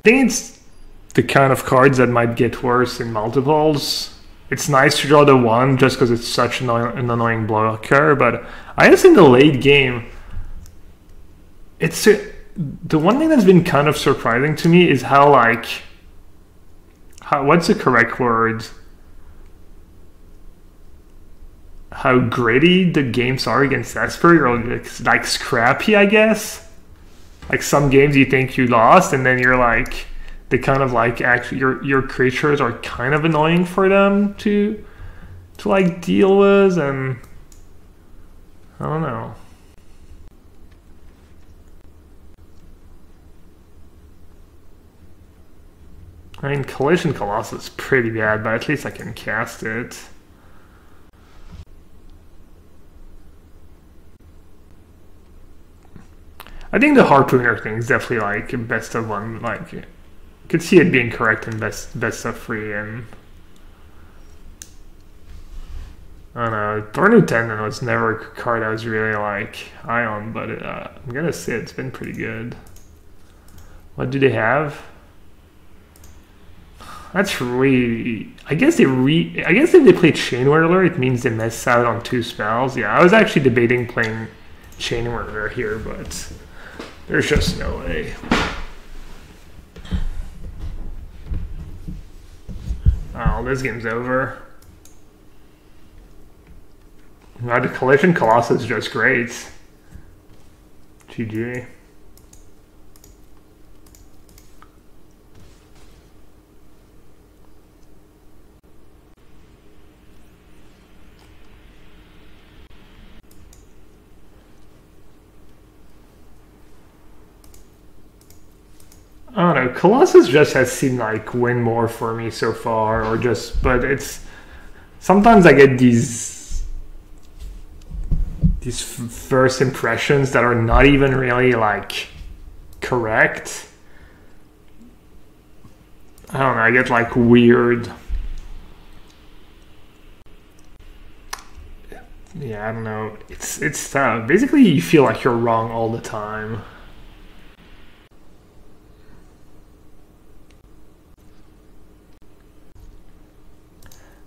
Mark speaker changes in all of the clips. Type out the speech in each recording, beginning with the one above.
Speaker 1: think it's the kind of cards that might get worse in multiples. It's nice to draw the 1 just because it's such an annoying blocker, but I guess in the late game, it's the one thing that's been kind of surprising to me is how, like, what's the correct word? How gritty the games are against Esper, or like scrappy, I guess. Like some games you think you lost, and then you're like, they kind of like actually your creatures are kind of annoying for them to like deal with, and I don't know. I mean, Collision Colossus is pretty bad, but at least I can cast it. I think the Harpooner thing is definitely like best of one. Like, you could see it being correct in best of 3, and I don't know. Thornu Tendon was never a card I was really like high on, but I'm gonna say it's been pretty good. What do they have? That's really. I guess if they play Chain Whirler, it means they miss out on 2 spells. Yeah, I was actually debating playing Chain Whirler here, but there's just no way. Oh, this game's over. Now the Collision Colossus is just great. GG. I don't know, Colossus just has seemed like win more for me so far, or just, but it's, sometimes I get these first impressions that are not even really like correct. I don't know, I get like weird. Yeah, I don't know, it's tough. Basically you feel like you're wrong all the time.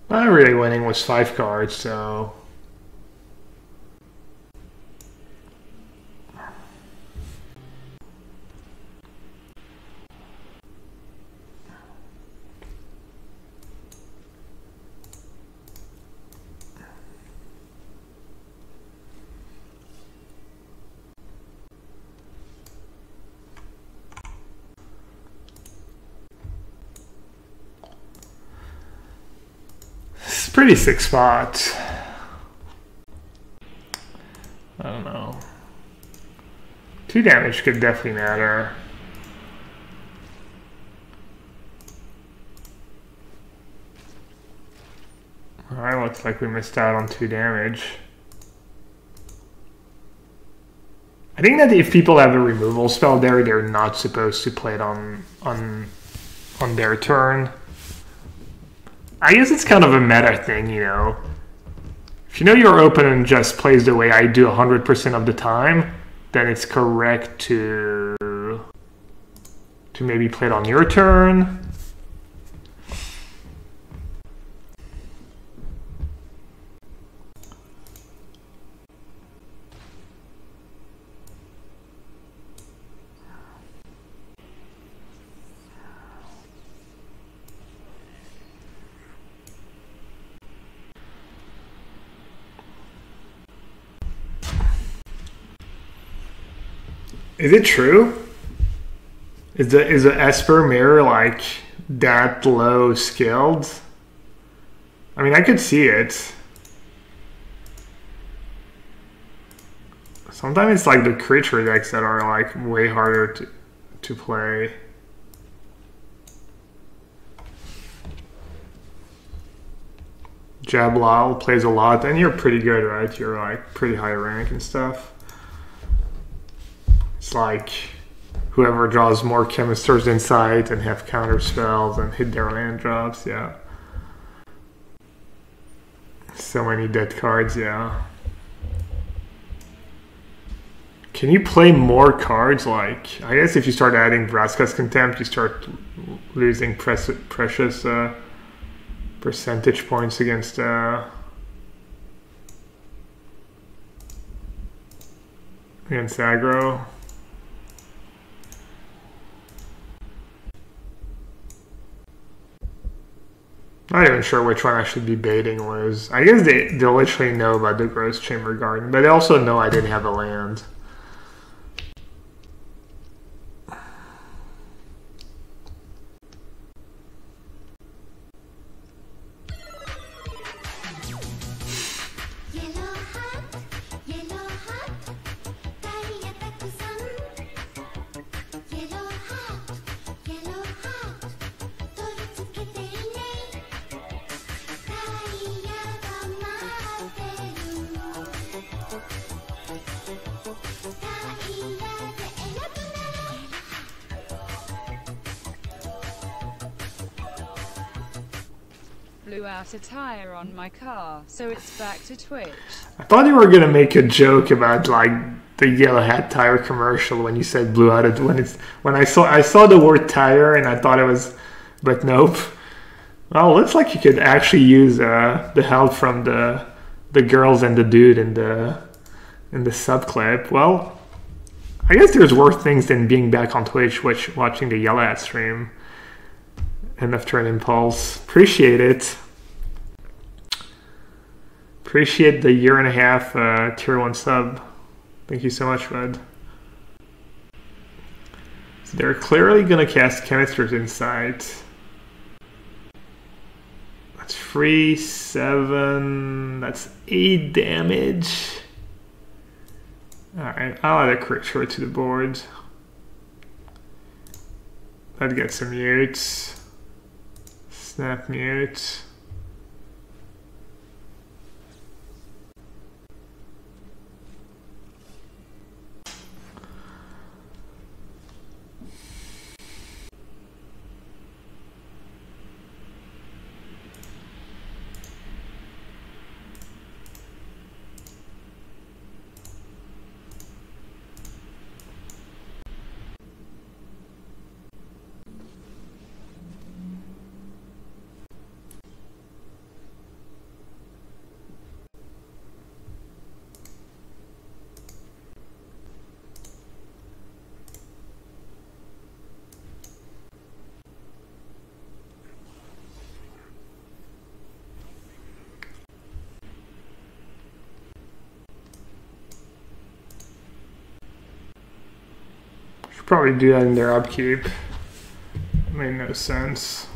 Speaker 1: Not really winning was 5 cards, so pretty sick spot. I don't know. 2 damage could definitely matter. Alright, looks like we missed out on 2 damage. I think that if people have a removal spell there, they're not supposed to play it on their turn. I guess it's kind of a meta thing, you know. If you know your opponent just plays the way I do 100% of the time, then it's correct to maybe play it on your turn. Is it true? Is the Esper mirror like that low skilled? I mean, I could see it. Sometimes it's like the creature decks that are like way harder to play. Jablal plays a lot, and you're pretty good, right? You're like pretty high rank and stuff. It's like whoever draws more Chemister's Insight and have counter spells and hit their land drops, yeah. So many dead cards, yeah. Can you play more cards? Like, I guess if you start adding Vraska's Contempt, you start losing precious percentage points against aggro. Not even sure which one I should be baiting was. I guess they literally know about the Gross Chamber Garden, but they also know I didn't have a land.
Speaker 2: Blew out a tire on my car, so it's back to Twitch.
Speaker 1: I thought you were gonna make a joke about like the yellow hat tire commercial when you said blew out it when I saw the word tire and I thought it was, but nope. Well, looks like you could actually use the help from the girls and the dude in the sub clip. Well, I guess there's worse things than being back on Twitch watching the yellow hat stream. Enough turn impulse. Appreciate it. Appreciate the 1.5 tier 1 sub. Thank you so much, bud. So they're clearly gonna cast Chemister's Insight. That's 3, 7. That's 8 damage. Alright, I'll add a crit short to the board. That gets some mutes. Snap mute. Probably do that in their upkeep. Made no sense.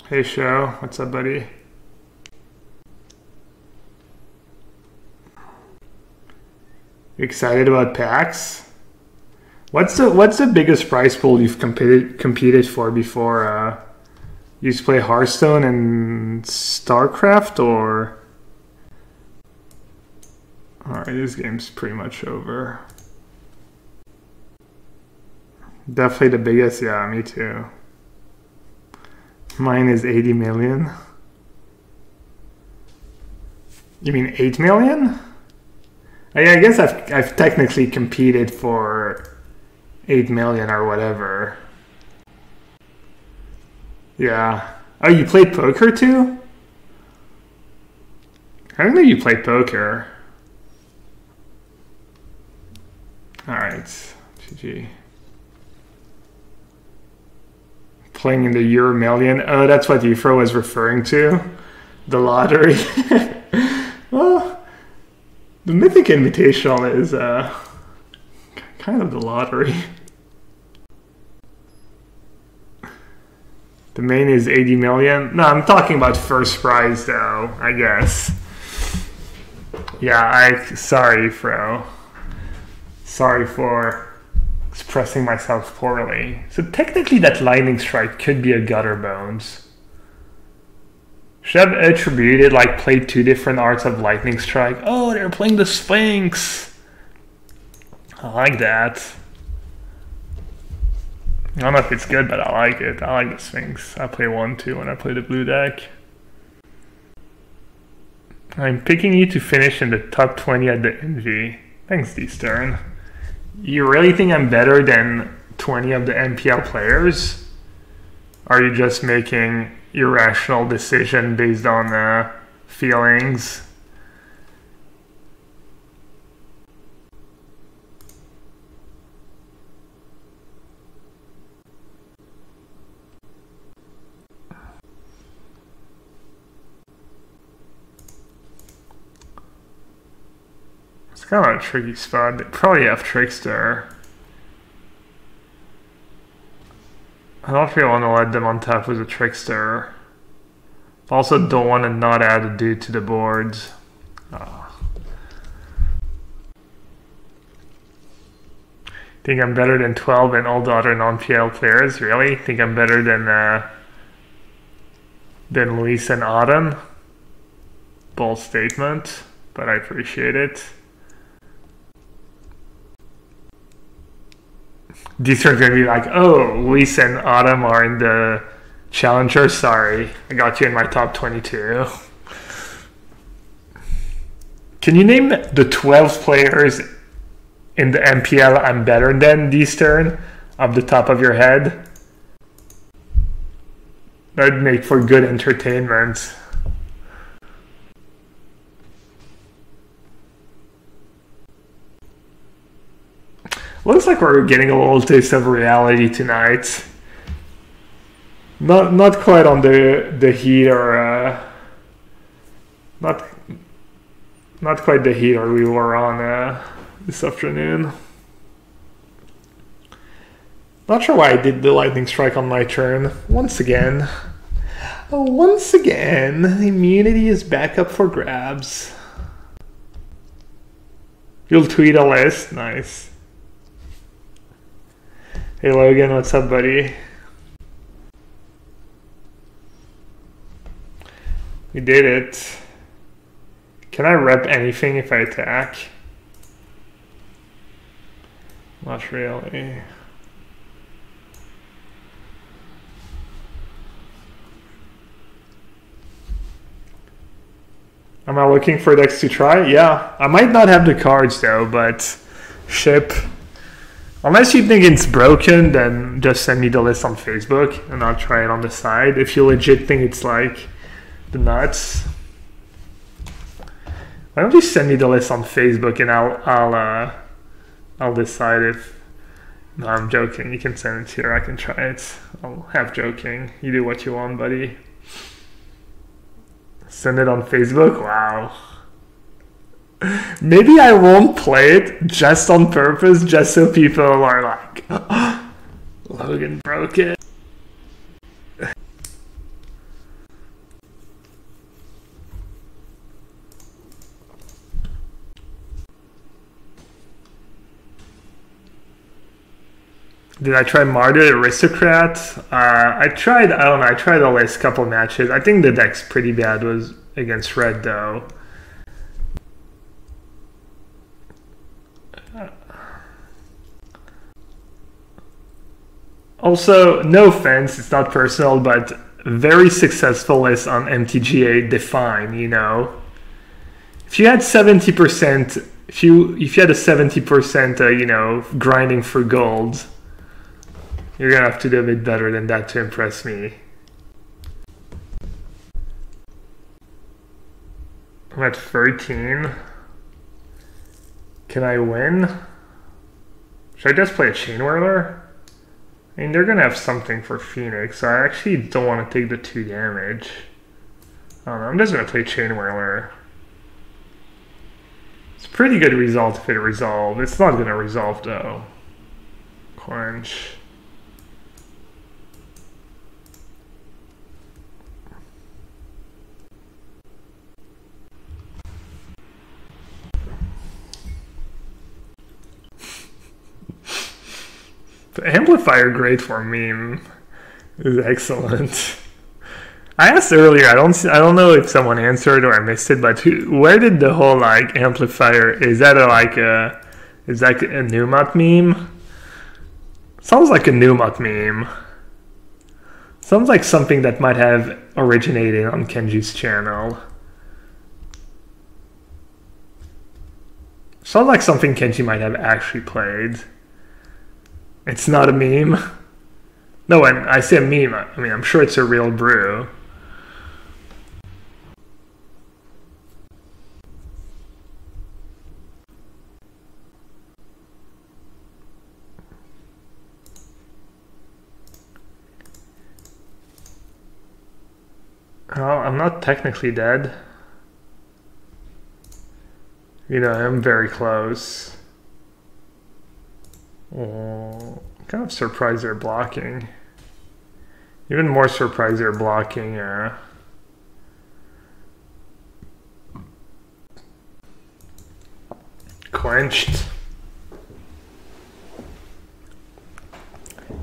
Speaker 1: Hey Show, what's up, buddy? You excited about packs? What's the biggest prize pool you've competed for before? You used to play Hearthstone and StarCraft, or? Alright, this game's pretty much over. Definitely the biggest, yeah, me too. Mine is 80 million. You mean 8 million? I guess I've technically competed for 8 million or whatever. Yeah. Oh, you played poker too? I didn't know you played poker. Alright, GG. Playing in the Euro Million. Oh, that's what Ephro was referring to? The lottery. Well, the Mythic Invitational is kind of the lottery. The main is 80 million. No, I'm talking about first prize though, I guess. Yeah, sorry, Fro. Sorry for expressing myself poorly. So technically that Lightning Strike could be a Gutter Bones. Should have attributed, like, played 2 different arts of Lightning Strike. Oh, they're playing the Sphinx. I like that. I don't know if it's good, but I like it. I like the Sphinx. I play 1-2 when I play the blue deck. I'm picking you to finish in the top 20 at the NV. Thanks, D-Stern. You really think I'm better than 20 of the MPL players? Are you just making irrational decision based on feelings? It's kind of a tricky spot. They probably have Trickster. I don't really want to let them on top with a Trickster. Also don't want to not add a dude to the boards. Think I'm better than 12 and all the other non-PL players? Really? Think I'm better than Luis and Auden? Bold statement, but I appreciate it. These are going to be like, oh, Luis and Autumn are in the Challenger. Sorry, I got you in my top 22. Can you name the 12 players in the MPL I'm better than, D-Stern, off the top of your head? That'd make for good entertainment. Looks like we're getting a little taste of reality tonight. Not quite on the heat or not quite the heat or we were on this afternoon. Not sure why I did the lightning strike on my turn. Once again, immunity is back up for grabs. You'll tweet a list, nice. Hey Logan, what's up, buddy? We did it. Can I rep anything if I attack? Not really. Am I looking for decks to try? Yeah, I might not have the cards though, but ship. Unless you think it's broken, then just send me the list on Facebook and I'll try it on the side. If you legit think it's like the nuts, why don't you send me the list on Facebook and I'll decide if. No, I'm joking. You can send it here. I can try it. I'll have joking. You do what you want, buddy. Send it on Facebook. Wow. Maybe I won't play it just on purpose, just so people are like, oh, Logan broke it. Did I try Martyr Aristocrat? I tried the last couple matches. I think the deck's pretty bad was against red though. Also, no offense, it's not personal, but very successful list on MTGA Define, you know. If you had 70%, if you had a 70%, you know, grinding for gold, you're gonna have to do a bit better than that to impress me. I'm at 13. Can I win? Should I just play a Chain Whirler? I mean, they're going to have something for Phoenix, so I actually don't want to take the 2 damage. I don't know, I'm just going to play Chain Whirler. It's a pretty good result if it resolves. It's not going to resolve, though. Quench. The amplifier grade for meme is excellent. I asked earlier, I don't know if someone answered or I missed it, but where did the whole like amplifier, is that is that a Numat meme? Sounds like a Numat meme. Sounds like something that might have originated on Kenji's channel. Sounds like something Kenji might have actually played. It's not a meme. No, when I say a meme, I mean, I'm sure it's a real brew. Well, I'm not technically dead. You know, I'm very close. Oh, I'm kind of surprised they're blocking. Even more surprised they're blocking. Quenched.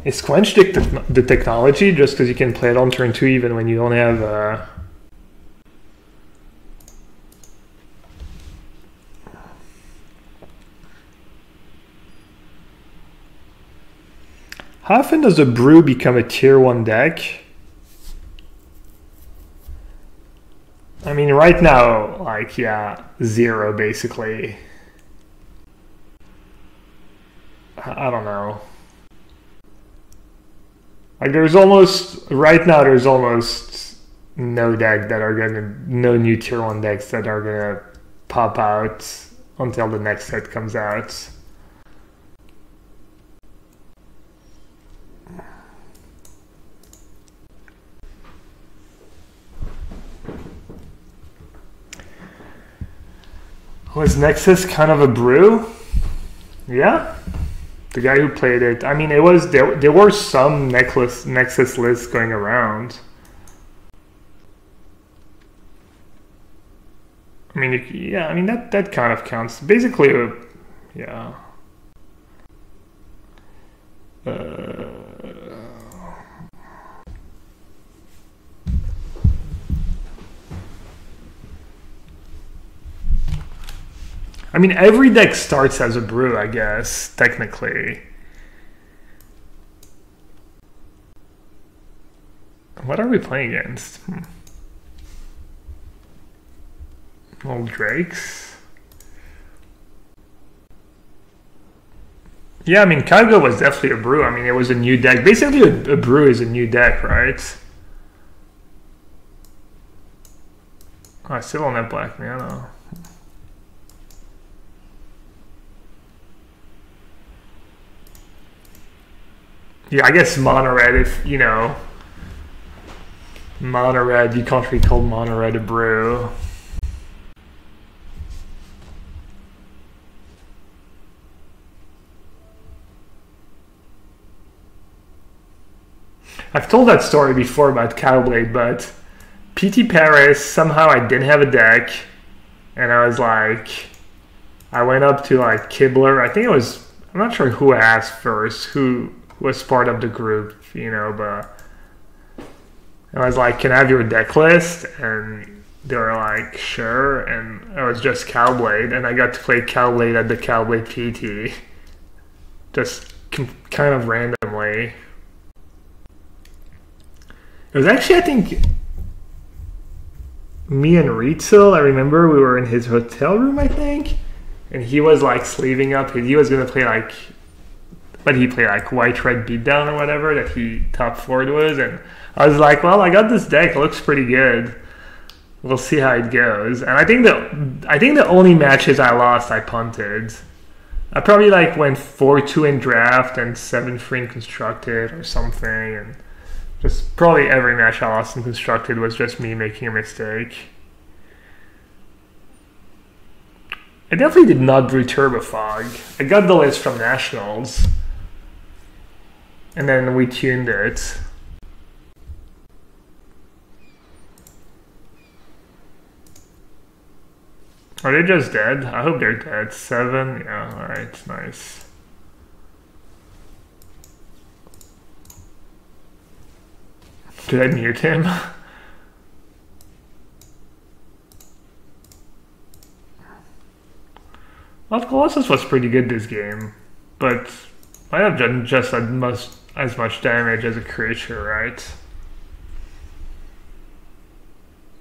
Speaker 1: Is Quenched the technology just because you can play it on turn 2 even when you don't have... How often does a brew become a tier 1 deck? I mean, right now, like, yeah, 0 basically. I don't know. Like, there's almost, right now, there's almost no deck that are gonna, no new tier 1 decks that are gonna pop out until the next set comes out. Was Nexus kind of a brew? Yeah. The guy who played it. I mean, it was there were some Nexus lists going around. I mean, yeah. I mean that kind of counts. Basically, yeah. I mean, every deck starts as a brew, I guess, technically. What are we playing against? Old Drakes? Yeah, I mean, Kaigo was definitely a brew. I mean, it was a new deck. Basically, a brew is a new deck, right? Oh, I still don't have black mana. Yeah, I guess mono red, if, you know, mono red, you can't really call mono red a brew. I've told that story before about Cowblade, but PT Paris, somehow I didn't have a deck, and I was like, I went up to like Kibler, I think it was, I'm not sure who asked first, who was part of the group, you know, but I was like, can I have your deck list? And they were like, sure, and it was just Cowblade, and I got to play Cowblade at the Cowblade PT, just kind of randomly. It was actually, I think, me and Ritzel, I remember we were in his hotel room, I think, and he was like sleeving up, he was going to play like, but he played like White Red Beatdown or whatever that he top forward was, and I was like, well, I got this deck, it looks pretty good. We'll see how it goes. And I think the only matches I lost, I punted. I probably like went 4-2 in draft and 7-3 in constructed or something, and just probably every match I lost in constructed was just me making a mistake. I definitely did not brew Turbofog. I got the list from Nationals, and then we tuned it. Are they just dead? I hope they're dead. 7? Yeah, alright, nice. Did I mute him? Well, Colossus was pretty good this game, but might have done just as much damage as a creature, right?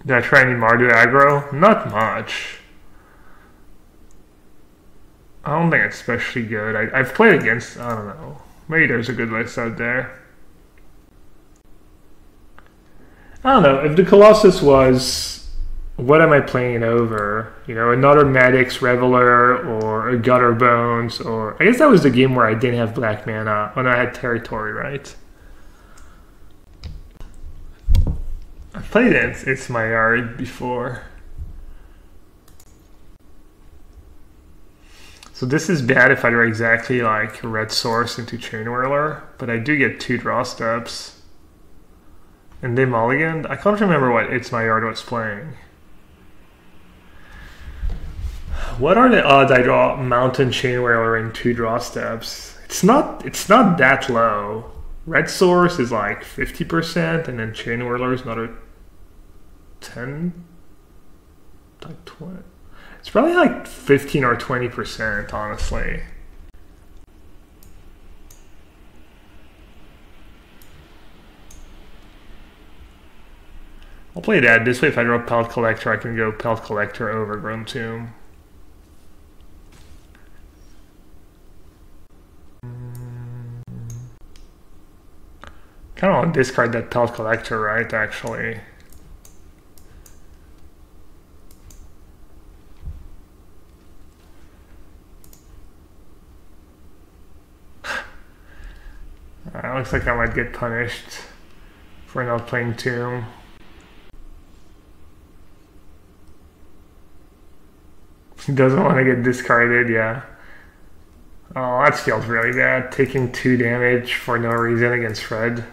Speaker 1: Did I try any Mardu aggro? Not much. I don't think it's especially good. I've played against, I don't know. Maybe there's a good list out there. I don't know. If the Colossus was, what am I playing over? You know, another Maddox Reveler or a Gutter Bones, or I guess that was the game where I didn't have black mana when I had territory, right? I've played It's My Yard before. So this is bad if I do exactly like Red Source into Chain Whirler, but I do get 2 draw steps. And they mulliganed? I can't remember what It's My Yard was playing. What are the odds I draw Mountain Chain Whirler in 2 draw steps? It's not that low. Red Source is like 50%, and then Chain Whirler is another 10, like 20. It's probably like 15 or 20%, honestly. I'll play that. This way, if I draw Pelt Collector, I can go Pelt Collector Overgrown Tomb. Kind of want to discard that Pelt Collector, right, actually. Looks like I might get punished for not playing Tomb. He doesn't want to get discarded, yeah. Oh, that feels really bad. Taking 2 damage for no reason against Fred.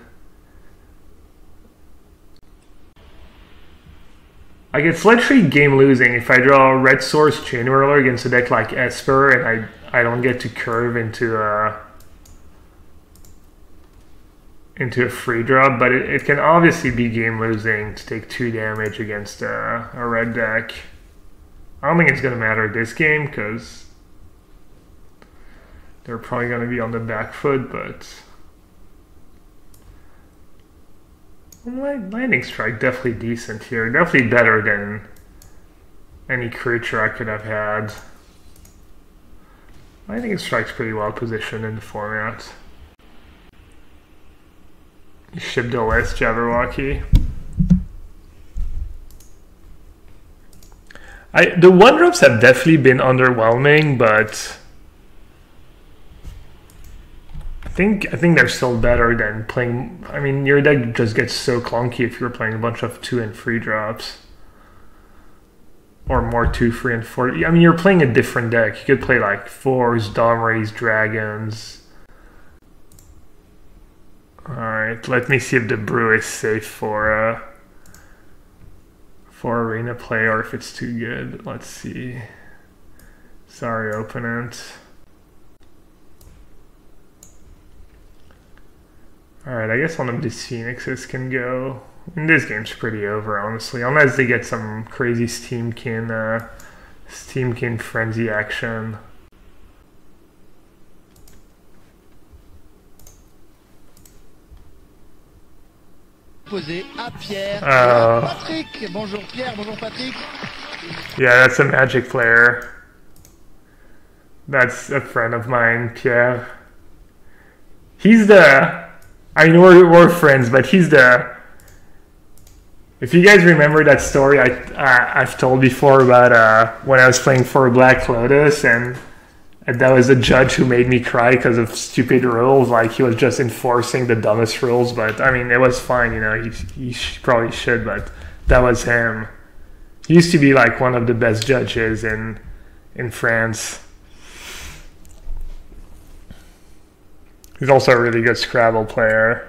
Speaker 1: Like, it's literally game losing if I draw a Red Source Chain Whirler against a deck like Esper and I don't get to curve into a free drop, but it can obviously be game losing to take 2 damage against a red deck. I don't think it's going to matter this game because they're probably going to be on the back foot, but Lightning Strike definitely decent here. Definitely better than any creature I could have had. Lightning Strike's pretty well positioned in the format. You shipped the list, Jabberwocky. The 1-drops have definitely been underwhelming, but I think they're still better than playing. I mean, your deck just gets so clunky if you're playing a bunch of 2 and 3 drops, or more 2, 3, and 4. I mean, you're playing a different deck. You could play like 4s, Domrays, Dragons. Alright, let me see if the brew is safe for arena play or if it's too good. Let's see. Sorry, opponent. Alright, I guess one of these Phoenixes can go. And this game's pretty over, honestly, unless they get some crazy Steamkin frenzy action.
Speaker 3: Posé à Pierre. Patrick. Bonjour Pierre, bonjour Patrick.
Speaker 1: Yeah, that's a Magic player. That's a friend of mine, Pierre. He's the... I mean, we're friends, but he's the... If you guys remember that story I've told before about when I was playing for Black Lotus and that was a judge who made me cry because of stupid rules. Like, he was just enforcing the dumbest rules, but I mean, it was fine, you know, he probably should, but that was him. He used to be like one of the best judges in France. He's also a really good Scrabble player.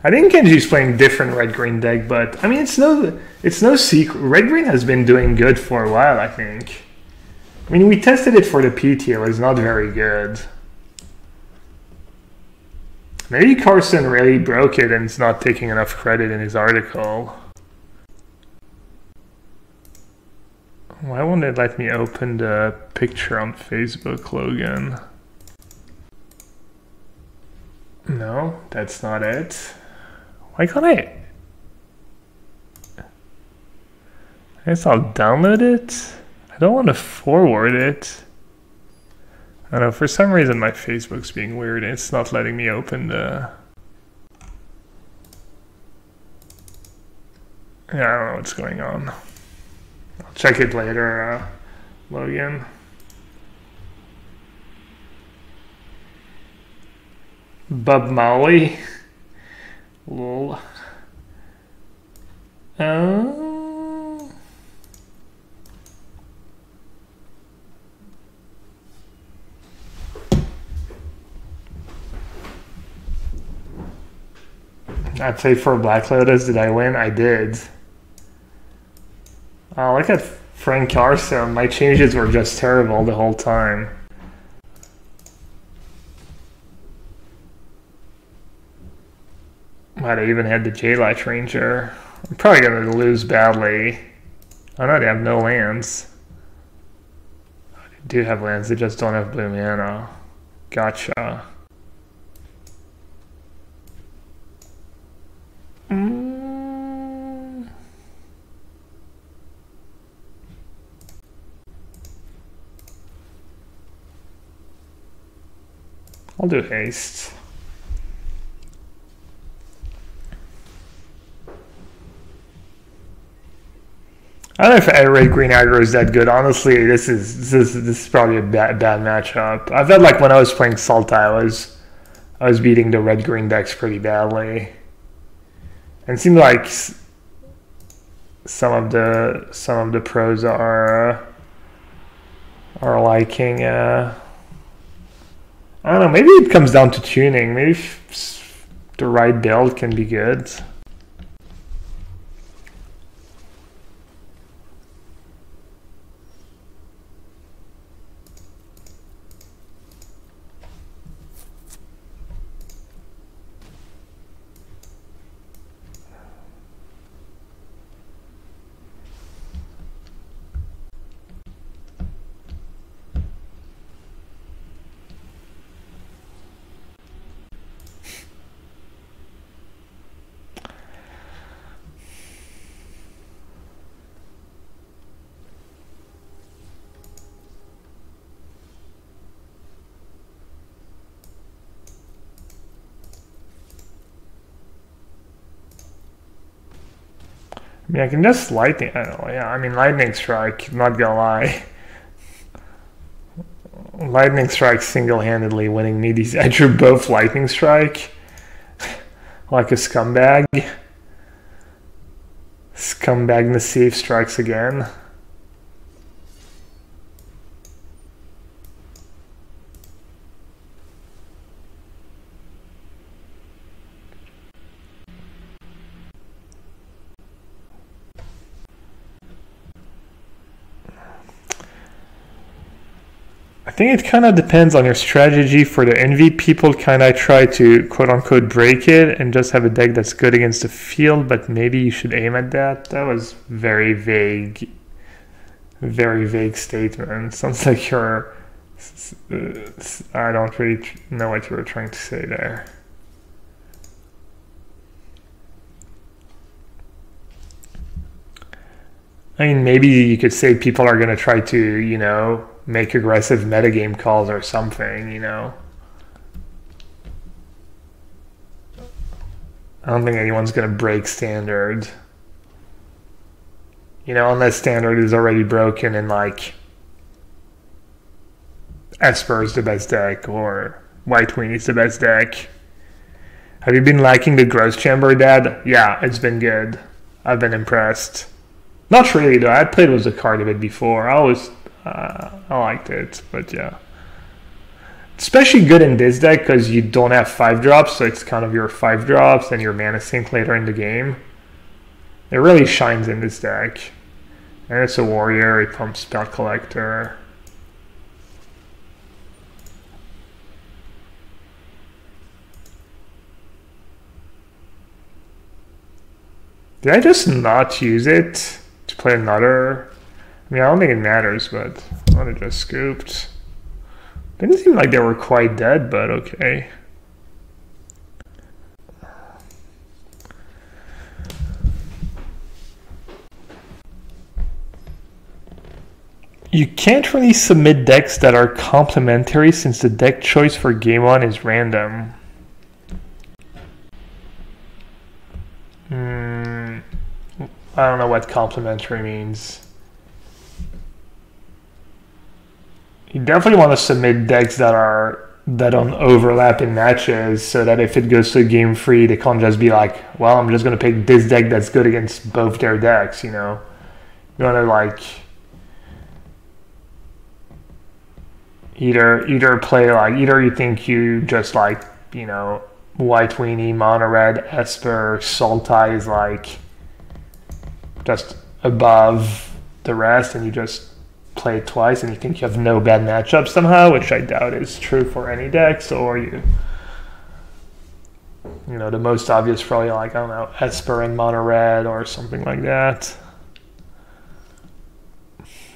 Speaker 1: I think Kenji's playing different red-green deck, but I mean, it's no secret. Red-green has been doing good for a while, I think. I mean, we tested it for the PT. It was not very good. Maybe Carson really broke it and is not taking enough credit in his article. Why won't it let me open the picture on Facebook, Logan? No, that's not it. Why can't I? I guess I'll download it. I don't want to forward it. I don't know, for some reason my Facebook's being weird and it's not letting me open the... Yeah, I don't know what's going on. I'll check it later, Logan. Bob Molly. Lol. I'd say for Black Lotus, did I win? I did. Oh, look at Frank Carson. My changes were just terrible the whole time. Might have even had the J-Light Ranger. I'm probably going to lose badly. Oh no, they have no lands. They do have lands, they just don't have blue mana. Gotcha. I'll do haste. I don't know if red green aggro is that good. Honestly, this is probably a bad matchup. I felt like when I was playing Sultai, I was beating the red green decks pretty badly. And it seemed like some of the pros are liking. I don't know. Maybe it comes down to tuning. Maybe the right build can be good. I mean, I can just lightning. I don't know. Yeah, I mean, lightning strike. Not gonna lie, lightning strike single-handedly winning me these. I drew both lightning strike, like a scumbag. Scumbag Nassif strikes again. I think it kind of depends on your strategy. For the envy people, kind of try to quote-unquote break it and just have a deck that's good against the field, but maybe you should aim at that. That was very vague statement. Sounds like you're... I don't really know what you were trying to say there. I mean, maybe you could say people are going to try to, you know, make aggressive metagame calls or something, you know. I don't think anyone's going to break standard. You know, unless standard is already broken and like Esper is the best deck or White Queen is the best deck. Have you been liking the Gross Chamber, Dad? Yeah, it's been good. I've been impressed. Not really though, I played with the card a bit before. I liked it, but yeah. Especially good in this deck because you don't have 5-drops, so it's kind of your 5-drops and your mana sink later in the game. It really shines in this deck. And it's a warrior, it pumps Spell Collector. Did I just not use it to play another? I mean, I don't think it matters, but I would have just scooped. Didn't seem like they were quite dead, but okay. You can't really submit decks that are complementary since the deck choice for game 1 is random. I don't know what complementary means. You definitely want to submit decks that don't overlap in matches, so that if it goes to game 3, they can't just be like, well, I'm just going to pick this deck that's good against both their decks, you know? You want to like either play like, either you think you just like, you know, White Weenie, Mono Red, Esper, Sultai is like just above the rest, and you just play it twice and you think you have no bad matchups somehow, which I doubt is true for any decks, or you know, the most obvious probably like, I don't know, Esper and Mono Red or something like that.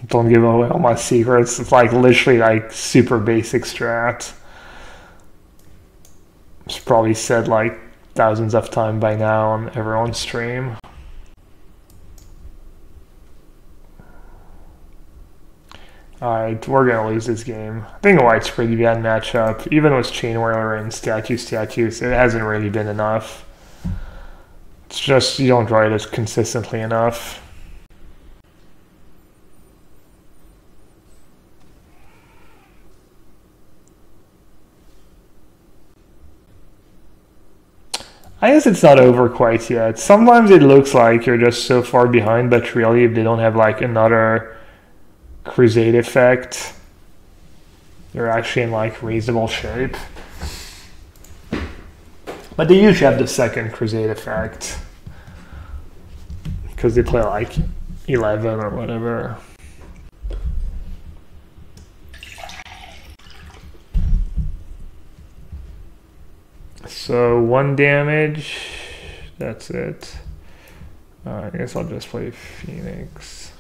Speaker 1: Don't give away all my secrets. It's like literally like super basic strat. It's probably said like thousands of times by now on everyone's stream. Alright, we're gonna lose this game. I think White's pretty bad matchup. Even with Chain Whirler and Status, it hasn't really been enough. It's just you don't draw it as consistently enough. I guess it's not over quite yet. Sometimes it looks like you're just so far behind, but really if they don't have like another Crusade effect, they're actually in like reasonable shape. But they usually have the second Crusade effect because they play like 11 or whatever. So 1 damage, that's it. I guess I'll just play Phoenix.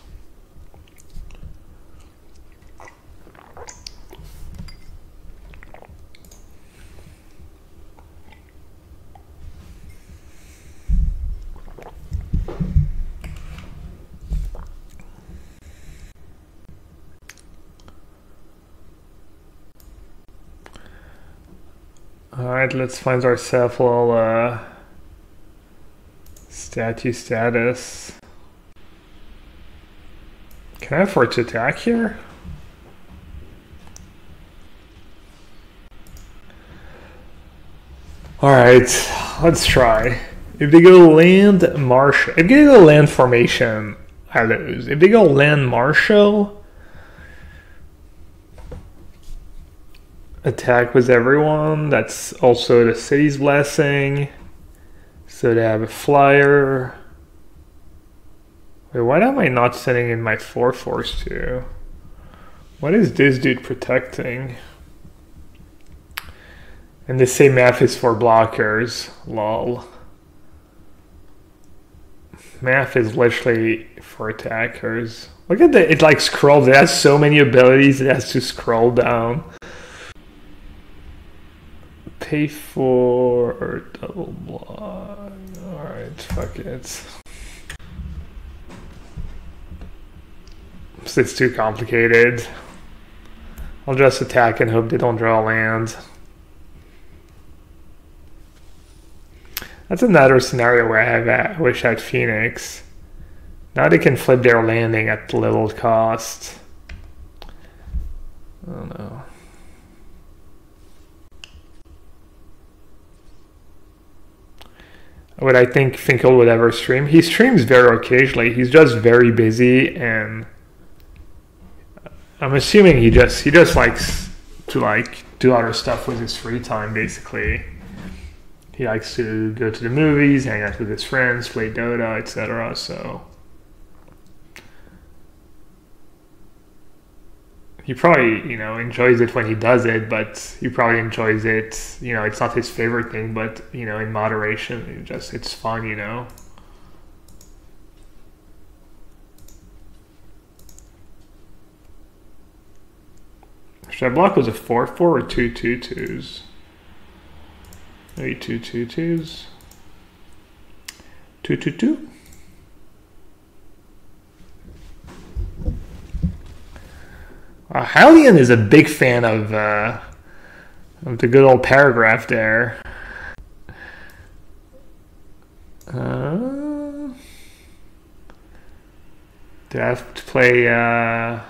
Speaker 1: Alright, let's find ourselves a little status. Can I afford to attack here? Alright, let's try. If they go land Marshall, if they go land formation, I lose. If they go land Marshall, attack with everyone. That's also the city's blessing. So they have a flyer. Wait, why am I not sending in my 4/4 to? What is this dude protecting? And they say math is for blockers. Lol. Math is literally for attackers. Look at that, it like scrolls. It has so many abilities, it has to scroll down. Pay for double block. Alright, fuck it. It's too complicated. I'll just attack and hope they don't draw land. That's another scenario where I wish I had Phoenix. Now they can flip their landing at little cost. I don't know. Would I think Finkel would ever stream? He streams very occasionally. He's just very busy, and I'm assuming he just likes to like do other stuff with his free time. Basically, he likes to go to the movies, hang out with his friends, play Dota, etc. So he probably, you know, enjoys it when he does it, but he probably enjoys it, you know, it's not his favorite thing, but, you know, in moderation, it's fun, you know. Should I block was a 4/4 or 2/2/2s? Maybe 2/2/2s. 2/2/2. Hylian is a big fan of the good old paragraph there. Do I have to play? Do I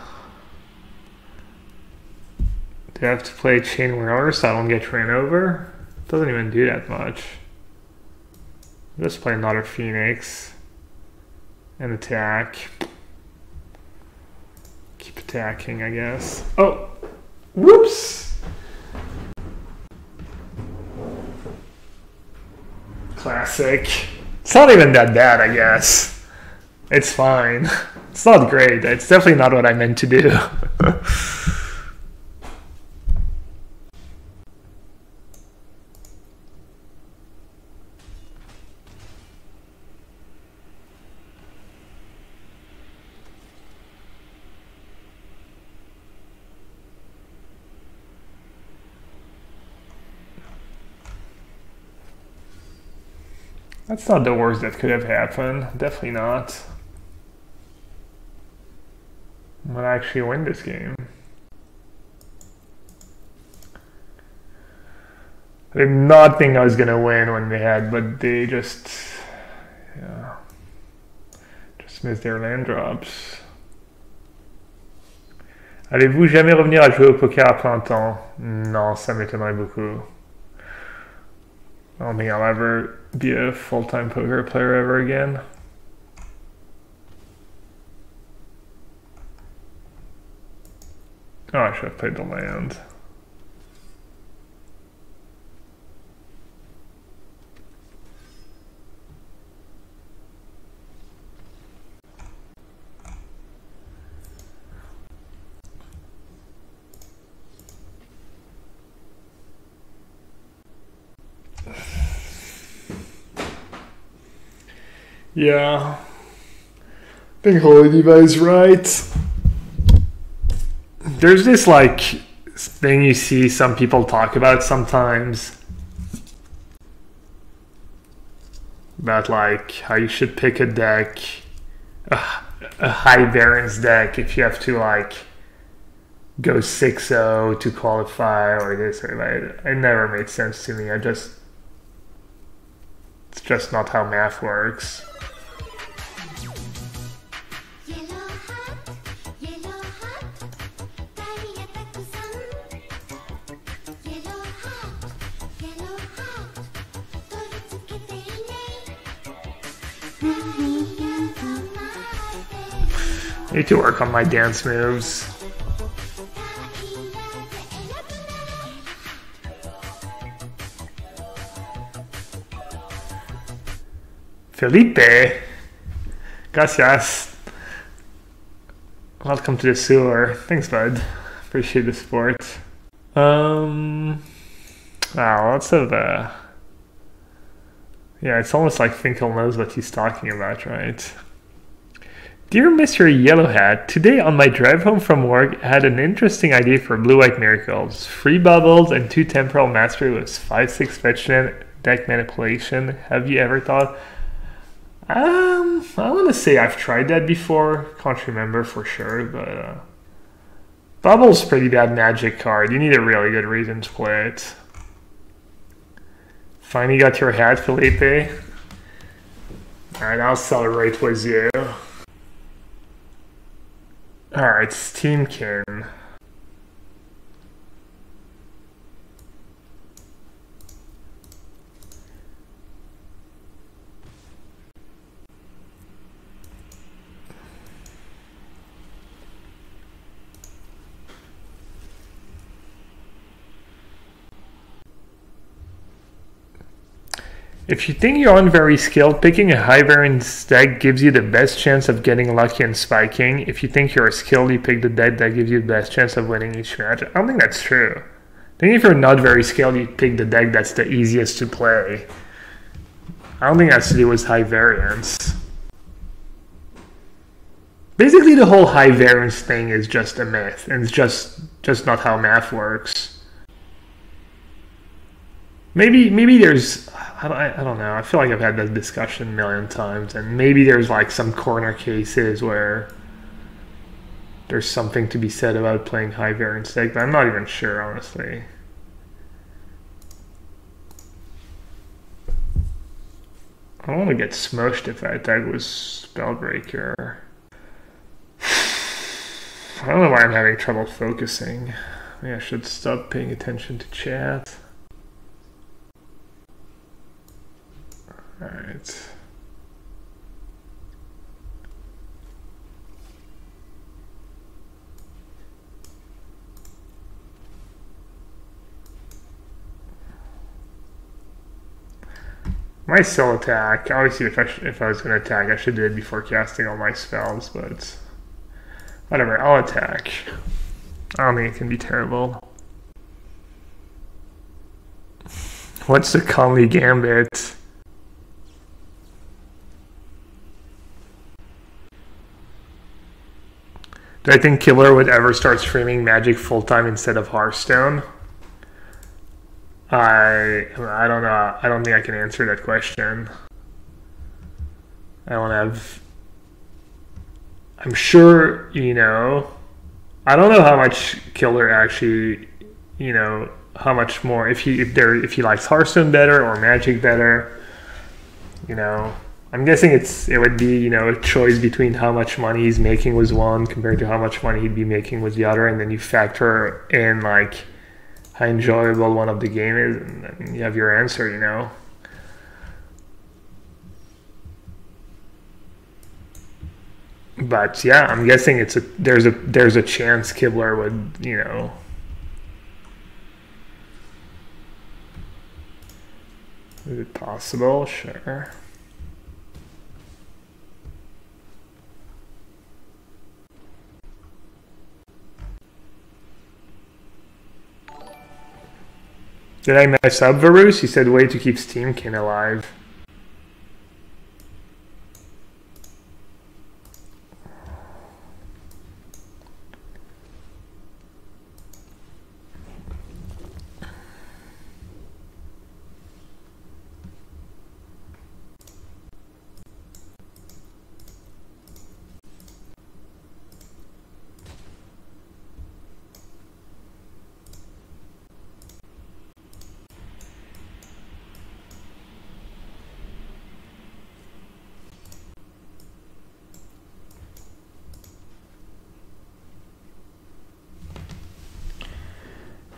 Speaker 1: have to play Chain Whirler so I don't get ran over? Doesn't even do that much. Just play another Phoenix and attack. Keep attacking, I guess. Oh, whoops! Classic. It's not even that bad, I guess. It's fine. It's not great. It's definitely not what I meant to do. That's not the worst that could have happened. Definitely not. I'm gonna actually win this game. I did not think I was gonna win when they had, but they just, yeah, just missed their land drops. Allez-vous jamais revenir à jouer au poker à plein temps? Non, ça m'étonnerait beaucoup. I don't think I'll ever be a full-time poker player ever again. Oh, I should have played the land. Yeah, I think Holy Diva is right. There's this like thing you see some people talk about sometimes about like how you should pick a deck, a high variance deck if you have to like go 6-0 to qualify or this or that. It never made sense to me. It's just not how math works. I need to work on my dance moves. Felipe, gracias. Welcome to the sewer. Thanks, bud. Appreciate the support. Wow, lots of yeah, it's almost like Finkel knows what he's talking about, right? Dear Mr. Yellowhat, today on my drive home from work, I had an interesting idea for blue-white miracles. 3 bubbles and 2 temporal mastery with 5-6 fetch deck manipulation. Have you ever thought? I want to say I've tried that before. Can't remember for sure, but bubble's pretty bad magic card. You need a really good reason to play it. Finally got your hat, Felipe. Alright, I'll celebrate with you. Alright, Steamkin. If you think you aren't very skilled, picking a high variance deck gives you the best chance of getting lucky and spiking. If you think you're skilled, you pick the deck that gives you the best chance of winning each match. I don't think that's true. I think if you're not very skilled, you pick the deck that's the easiest to play. I don't think it has to do with high variance. Basically, the whole high variance thing is just a myth, and it's just not how math works. Maybe there's, I don't know, I feel like I've had that discussion a million times, and maybe there's like some corner cases where there's something to be said about playing high variance deck, but I'm not even sure, honestly. I don't want to get smushed if I attack with Spellbreaker. I don't know why I'm having trouble focusing. Maybe I should stop paying attention to chat. Alright. My cell attack, obviously if I was going to attack, I should do it before casting all my spells, but whatever, I'll attack. I don't think it can be terrible. What's the Conley Gambit? Do I think Killer would ever start streaming Magic full-time instead of Hearthstone? I don't know. I don't think I can answer that question. I don't have... I'm sure, you know... I don't know how much Killer actually, you know, how much more... If he likes Hearthstone better or Magic better, you know... I'm guessing it would be, you know, a choice between how much money he's making with one compared to how much money he'd be making with the other, and then you factor in, like, how enjoyable one of the game is, and then you have your answer, you know. But yeah, I'm guessing there's a chance Kibler would, you know. Is it possible? Sure. Did I mess up, Varus? He said way to keep Steamkin alive.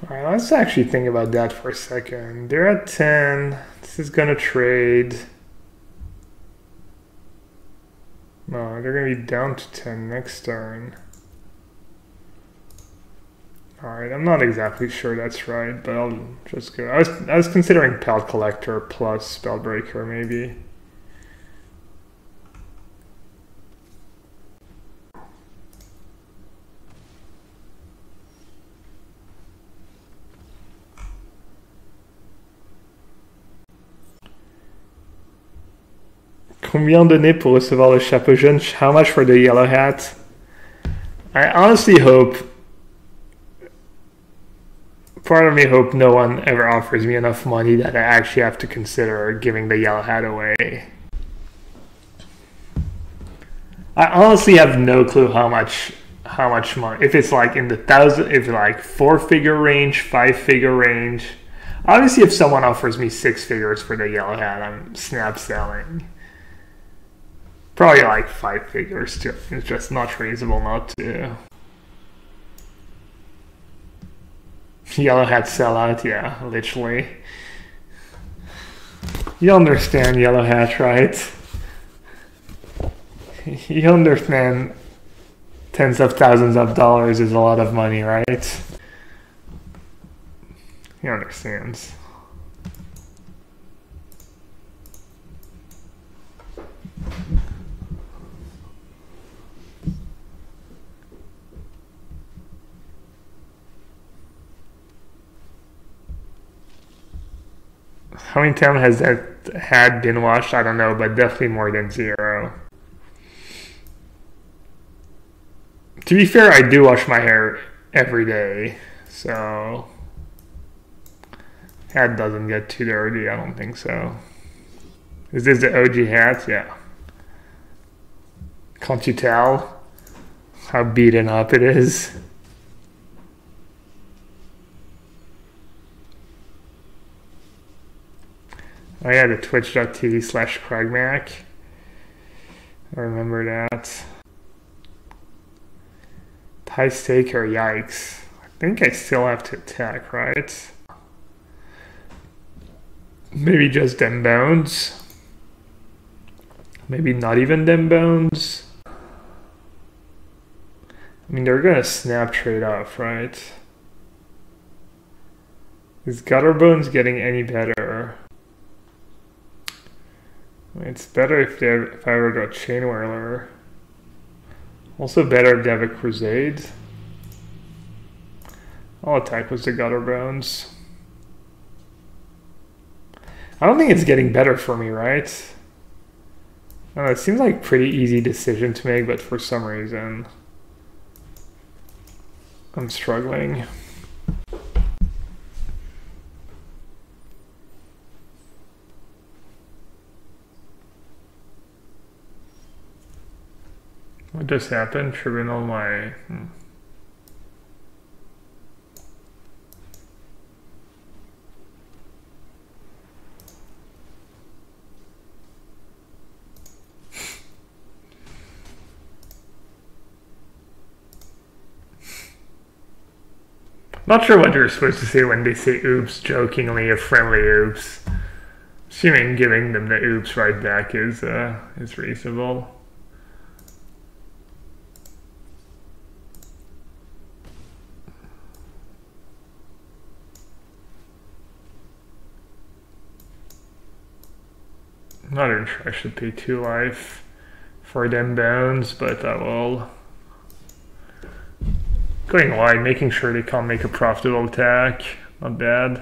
Speaker 1: Alright, let's actually think about that for a second. They're at 10. This is gonna trade. No, they're gonna be down to 10 next turn. Alright, I'm not exactly sure that's right, but I'll just go. I was considering Pelt Collector plus Spellbreaker maybe. Combien donner pour recevoir le chapeau jaune? How much for the yellow hat? I honestly hope... Part of me hope no one ever offers me enough money that I actually have to consider giving the yellow hat away. I honestly have no clue how much money. If it's like in the thousand, if like 4-figure range, 5-figure range. Obviously, if someone offers me 6 figures for the yellow hat, I'm snap selling. Probably like 5 figures too. It's just not reasonable not to. Yellow hat sellout, yeah, literally. You understand yellow hat, right? You understand tens of thousands of dollars is a lot of money, right? He understands. How many times has that hat been washed? I don't know, but definitely more than 0. To be fair, I do wash my hair every day, so hat doesn't get too dirty, I don't think so. Is this the OG hat? Yeah. Can't you tell? how beaten up it is. Oh yeah, the twitch.tv/Kragmac. I remember that. High staker, yikes. I think I still have to attack, right? Maybe just them bones. Maybe not even them bones. I mean, they're gonna snap trade off, right? Is gutter bones getting any better? I mean, it's better if I ever got chain whirler. Also better if they have a crusade. I'll attack with the gutter bones. I don't think it's getting better for me, right? I don't know, it seems like a pretty easy decision to make, but for some reason I'm struggling. What just happened? Tribunal my... Not sure what you're supposed to say when they say oops, jokingly, a friendly oops. Assuming giving them the oops right back is reasonable. I'm not even sure I should pay 2 life for them bones, but I will. Going wide, making sure they can't make a profitable attack. Not bad.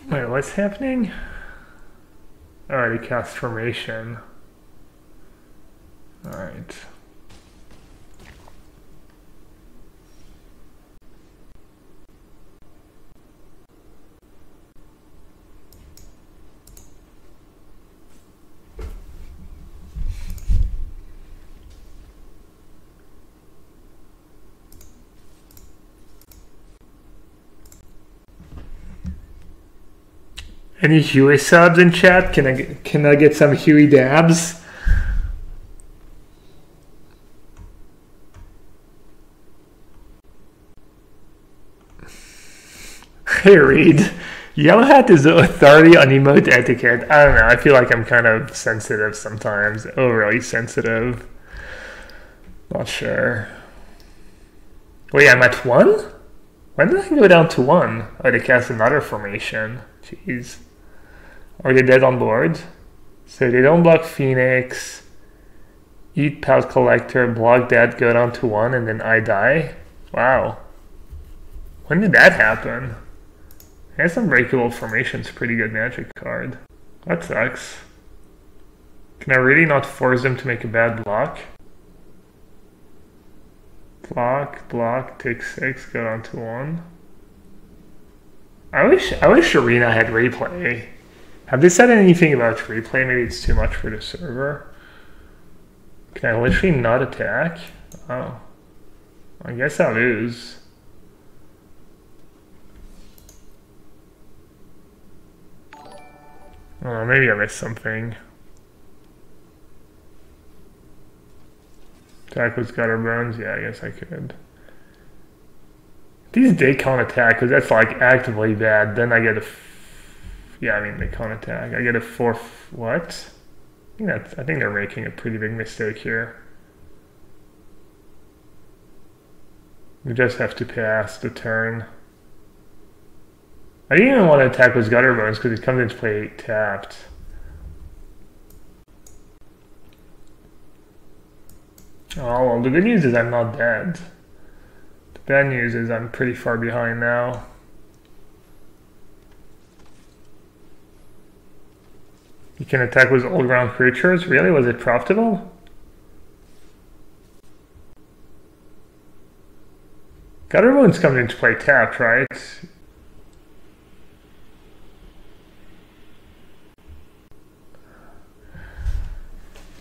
Speaker 1: Wait, what's happening? I already cast formation. Alright. Any Huey subs in chat? Can I get some Huey dabs? Hey Reed, Yellowhat is the authority on emote etiquette. I don't know, I feel like I'm kind of sensitive sometimes. Overly sensitive. Not sure. Wait, I'm at 1? When did I go down to 1? Oh, they cast another formation. Jeez. Are they dead on board? So they don't block Phoenix, eat Pal Collector, block that, go down to 1, and then I die? Wow. When did that happen? That's Unbreakable Formation's a pretty good magic card. That sucks. Can I really not force them to make a bad block? Block, take 6, go down to 1. I wish Arena had replay. Have they said anything about replay? Maybe it's too much for the server. Can I literally not attack? Oh. I guess I'll lose. Oh, maybe I missed something. Attack with gutter bones? Yeah, I guess I could. These they can't attack because that's like actively bad. Then I get a, yeah, I mean they can't attack. I get a 4. What? I think they're making a pretty big mistake here. We just have to pass the turn. I didn't even want to attack with gutter bones because it comes into play tapped. Oh well, the good news is I'm not dead. Bad news is I'm pretty far behind now. You can attack with all ground creatures? Really? Was it profitable? Gutter Bones comes into play tapped, right?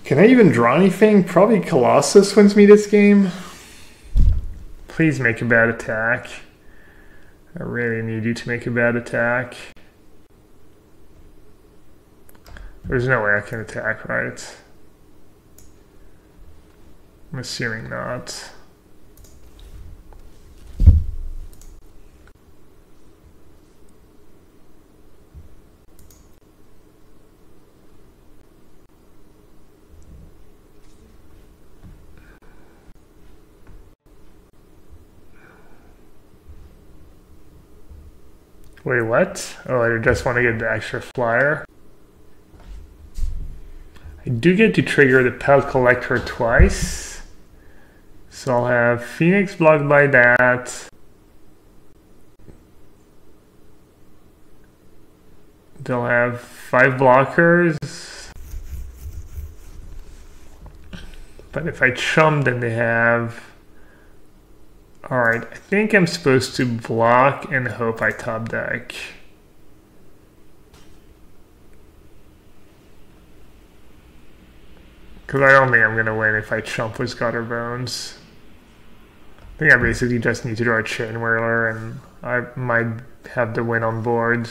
Speaker 1: Can I even draw anything? Probably Colossus wins me this game. Please make a bad attack. I really need you to make a bad attack. There's no way I can attack, right? I'm assuming not. Wait, what? Oh, I just want to get the extra flyer. I do get to trigger the Pelt Collector twice. So I'll have Phoenix blocked by that. They'll have 5 blockers. But if I chum, then they have... Alright, I think I'm supposed to block and hope I top deck. Because I don't think I'm going to win if I chump with Gutter Bones. I think I basically just need to draw a Chain Whirler and I might have the win on board.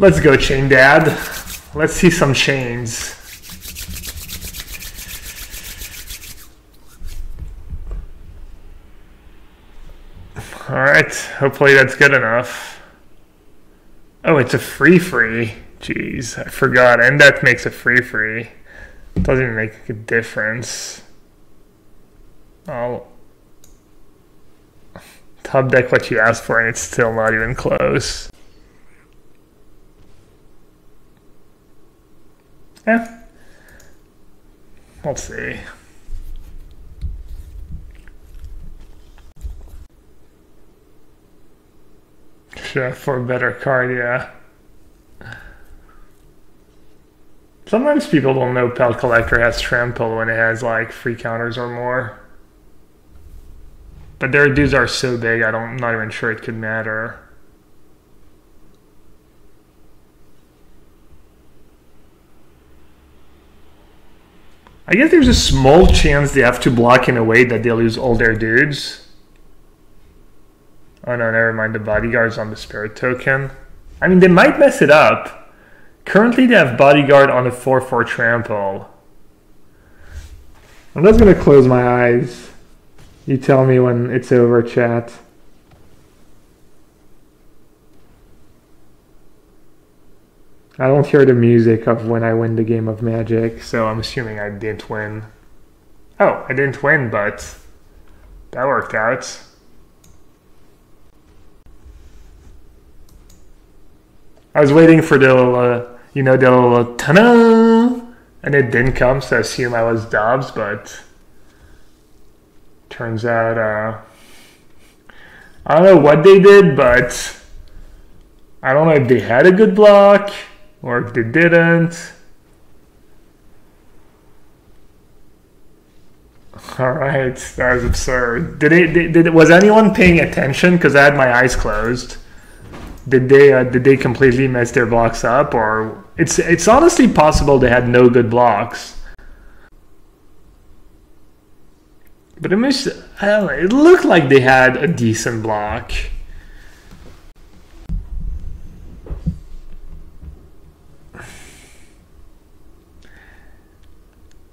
Speaker 1: Let's go, Chain Dad. Let's see some chains. Alright, hopefully that's good enough. Oh, it's a free. Jeez, I forgot. And that makes a free. Doesn't even make a difference. I'll top deck what you asked for and it's still not even close. Yeah. We'll see. Chef for a better card, yeah. Sometimes people don't know Pelt Collector has Trample when it has like 3 counters or more. But their dudes are so big, I'm not even sure it could matter. I guess there's a small chance they have to block in a way that they lose all their dudes. Oh no, never mind, the bodyguard's on the spirit token. I mean, they might mess it up. Currently they have bodyguard on a 4/4 trample. I'm just gonna close my eyes. You tell me when it's over, chat. I don't hear the music of when I win the game of Magic, so I'm assuming I didn't win. Oh, I didn't win, but that worked out. I was waiting for the little, the little ta-da, and it didn't come, so I assume I was Dobbs, but turns out, I don't know what they did, but I don't know if they had a good block, or if they didn't. Alright, that was absurd. Was anyone paying attention? Because I had my eyes closed. Did they completely mess their blocks up, or it's honestly possible they had no good blocks. But I don't know, it looked like they had a decent block.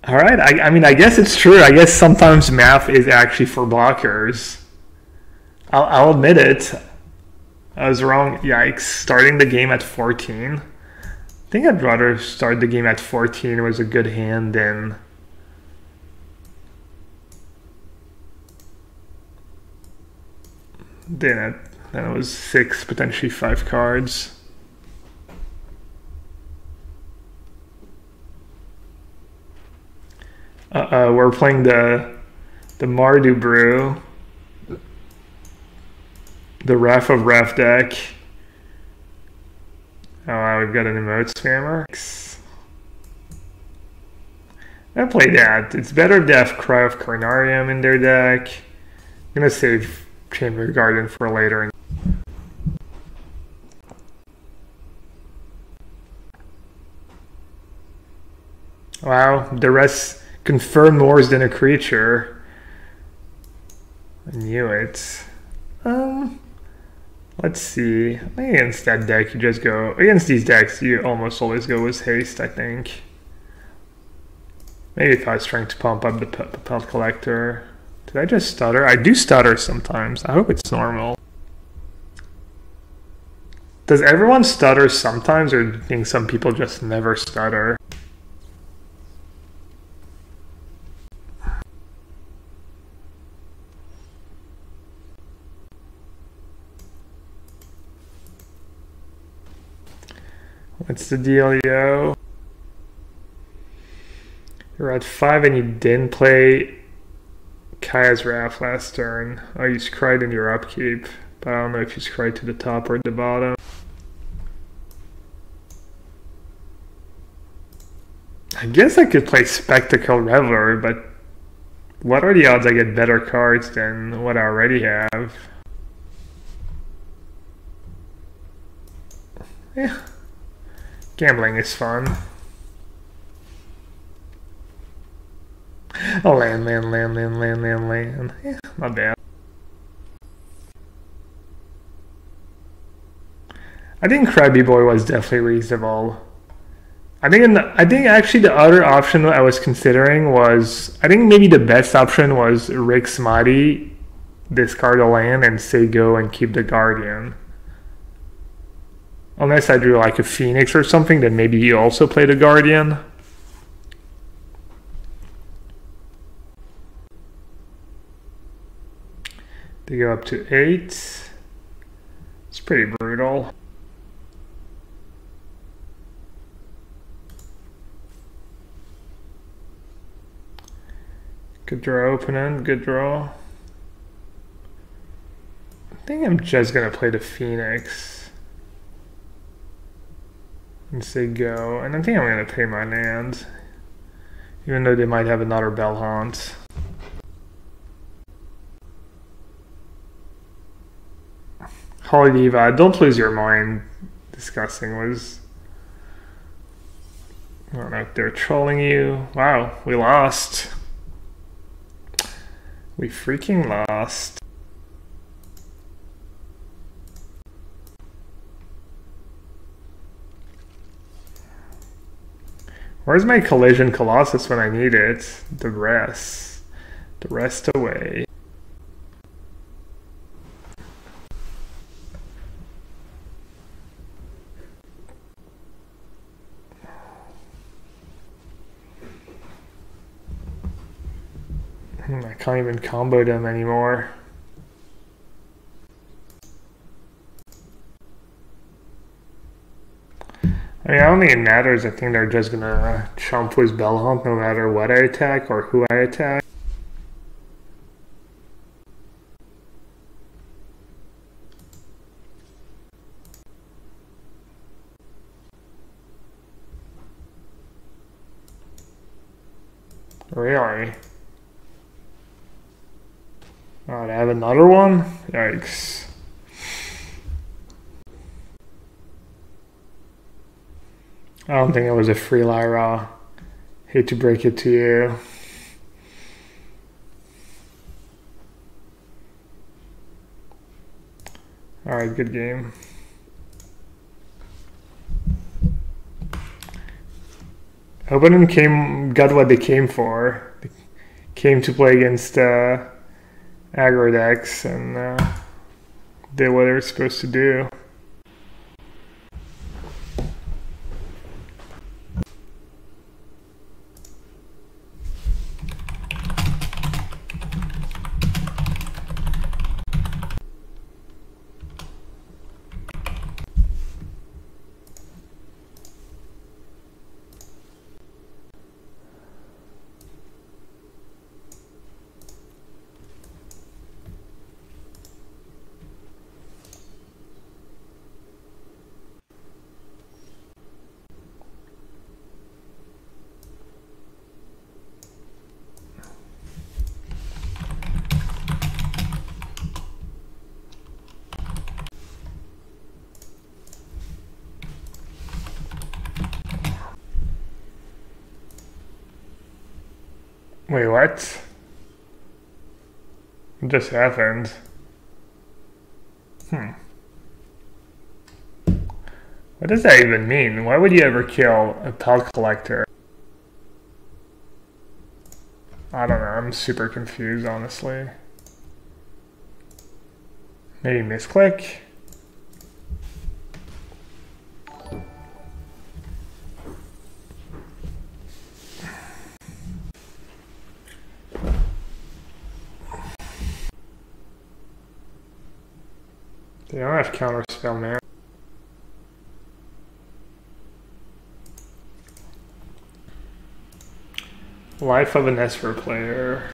Speaker 1: All right, I mean, I guess it's true. I guess sometimes math is actually for blockers. I'll admit it. I was wrong. Yikes. Starting the game at 14. I think I'd rather start the game at 14. It was a good hand than... Then it was 6, potentially 5 cards. We're playing the Mardu Brew. The Wrath of Wrath deck. Oh wow, we've got an emote spammer. I play that. It's better to have Cry of Carnarium in their deck. I'm gonna save Chamber Garden for later. Wow, the rest confirmed more than a creature. I knew it. Let's see. Against that deck, you just go... Against these decks, you almost always go with haste, I think. Maybe if I was trying to pump up the pelt collector. Did I just stutter? I do stutter sometimes. I hope it's normal. Does everyone stutter sometimes, or do you think some people just never stutter? What's the deal, yo? You're at 5 and you didn't play Kaya's Wrath last turn. Oh, you scryed in your upkeep, but I don't know if you scryed to the top or the bottom. I guess I could play Spectacle Reveler, but what are the odds I get better cards than what I already have? Yeah. Gambling is fun. Oh, land. Yeah, not bad. I think Krabby Boy was definitely reasonable. I think actually the other option I was considering was, I think maybe the best option was Rick Smutty, discard a land and say go and keep the Guardian. Unless I drew like a Phoenix or something, then maybe you also play the Guardian. They go up to 8. It's pretty brutal. Good draw opening, good draw. I think I'm just gonna play the Phoenix and say go, and I think I'm gonna pay my land, even though they might have another Bellhaunt. Holy Diva, don't lose your mind. Disgusting was. I don't know if they're trolling you. Wow, we lost. We freaking lost. Where's my Collision Colossus when I need it? The rest away. I can't even combo them anymore. I mean, I don't think it matters. I think they're just gonna chump with Bellhaunt no matter what I attack or who I attack. Really? Oh, I have another one? Yikes. I don't think it was a free Lyra. Hate to break it to you. Alright, good game. Opponent got what they came for. They came to play against aggro decks and did what they were supposed to do. Wait, what? What just happened? What does that even mean? Why would you ever kill a pellet collector? I don't know, I'm super confused, honestly. Maybe misclick? They don't have counterspell, man. Life of an Esper player.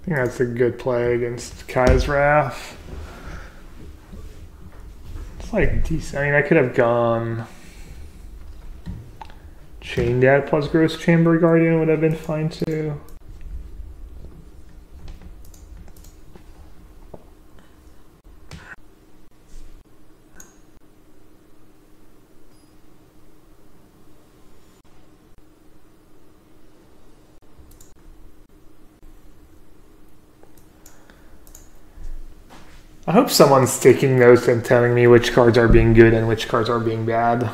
Speaker 1: I think that's a good play against Kai's Wrath. It's like decent. I mean, I could have gone Chain Dad plus Gross Chamber Guardian would have been fine too. I hope someone's taking notes and telling me which cards are being good and which cards are being bad.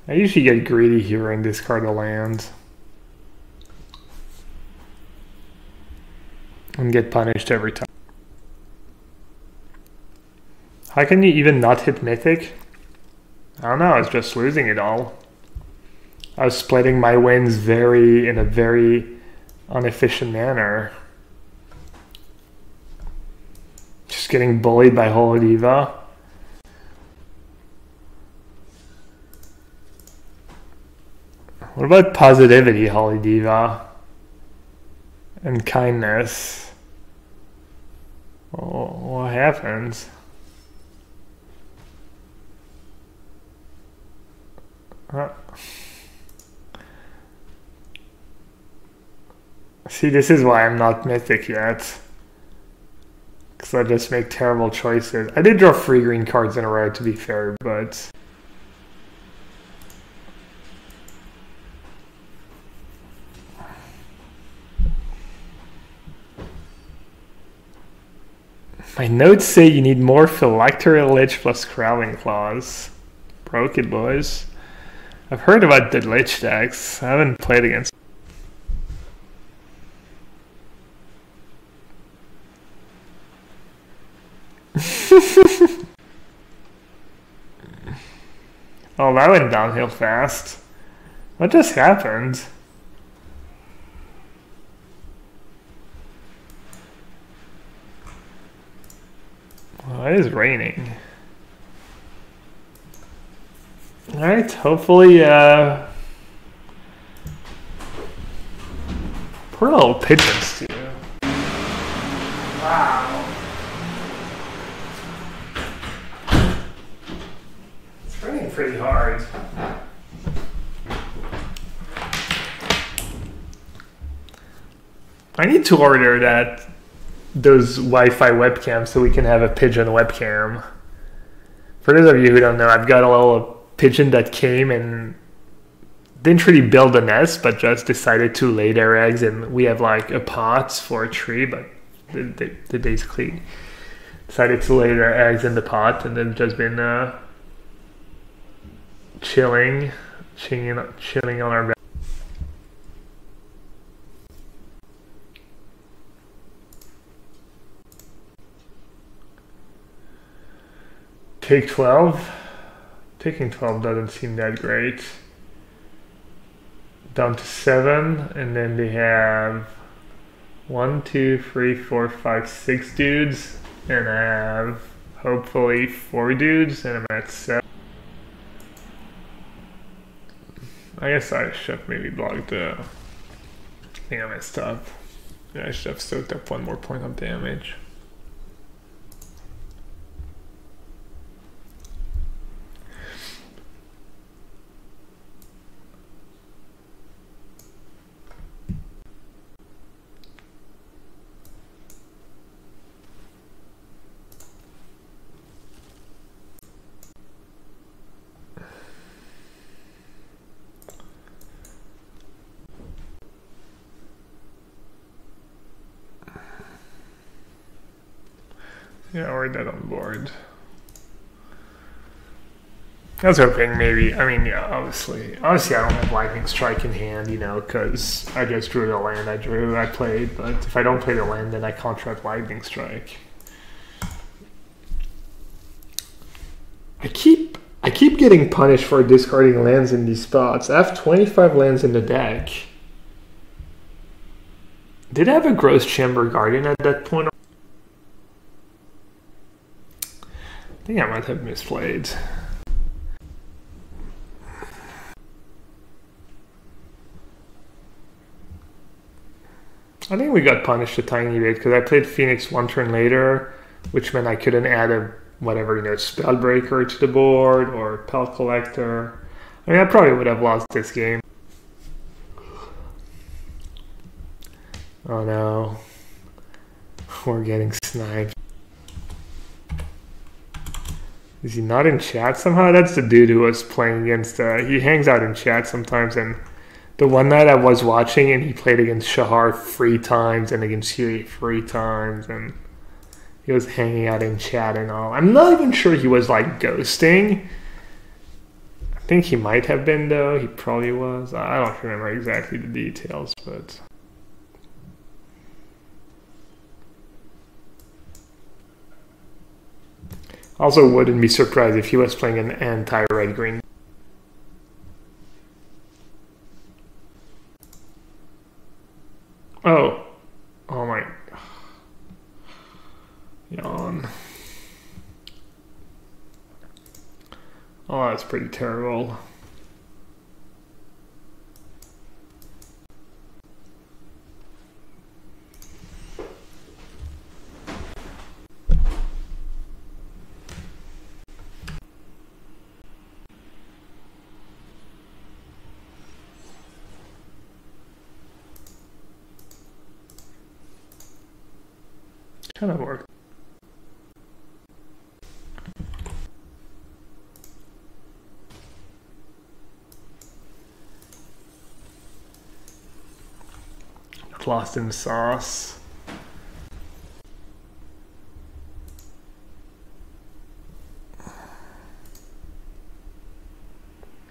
Speaker 1: I usually get greedy here and discard a land. And get punished every time. How can you even not hit Mythic? I don't know, I was just losing it all. I was splitting my wins in a very inefficient manner. Just getting bullied by Holy Diva. What about positivity, Holy Diva? And kindness? Oh, what happens? See, this is why I'm not Mythic yet. Because I just make terrible choices. I did draw 3 green cards in a row, to be fair, but... My notes say you need more Phylactery Lich plus Crawling Claws. Broke it, boys. I've heard about the Lich decks. I haven't played against. Oh, that went downhill fast. What just happened? Well, it is raining. Alright, hopefully, poor little pigeons too. Wow. It's raining pretty hard. I need to order those Wi-Fi webcams so we can have a pigeon webcam. For those of you who don't know, I've got a little pigeon that came and didn't really build a nest, but just decided to lay their eggs, and we have like a pot for a tree, but they basically decided to lay their eggs in the pot, and they've just been chilling on our bed. Take 12. Taking 12 doesn't seem that great. down to 7, and then they have 1, 2, 3, 4, 5, 6 dudes, and I have hopefully 4 dudes, and I'm at 7. I guess I should have maybe blocked the... I think I messed up. Yeah, I should have soaked up 1 more point of damage. Yeah, we're dead on board. I was hoping maybe, I mean, yeah, obviously I don't have Lightning Strike in hand, you know, because I just drew the land I played, but if I don't play the land, then I can't trap Lightning Strike. I keep getting punished for discarding lands in these spots. I have 25 lands in the deck. Did I have a Gross Chamber Guardian at that point? I think I might have misplayed. I think we got punished a tiny bit because I played Phoenix 1 turn later, which meant I couldn't add a whatever, you know, Spellbreaker to the board or Pel Collector. I mean, I probably would have lost this game. Oh no. We're getting sniped. Is he not in chat somehow? That's the dude who was playing against, he hangs out in chat sometimes, and the one night I was watching and he played against Shahar 3 times and against Huey 3 times, and he was hanging out in chat and all. I'm not even sure he was like ghosting. I think he might have been though, he probably was. I don't remember exactly the details, but... Also wouldn't be surprised if he was playing an anti-red-green. Oh my. Yawn. Oh, that's pretty terrible. Kind of worked. Lost in sauce.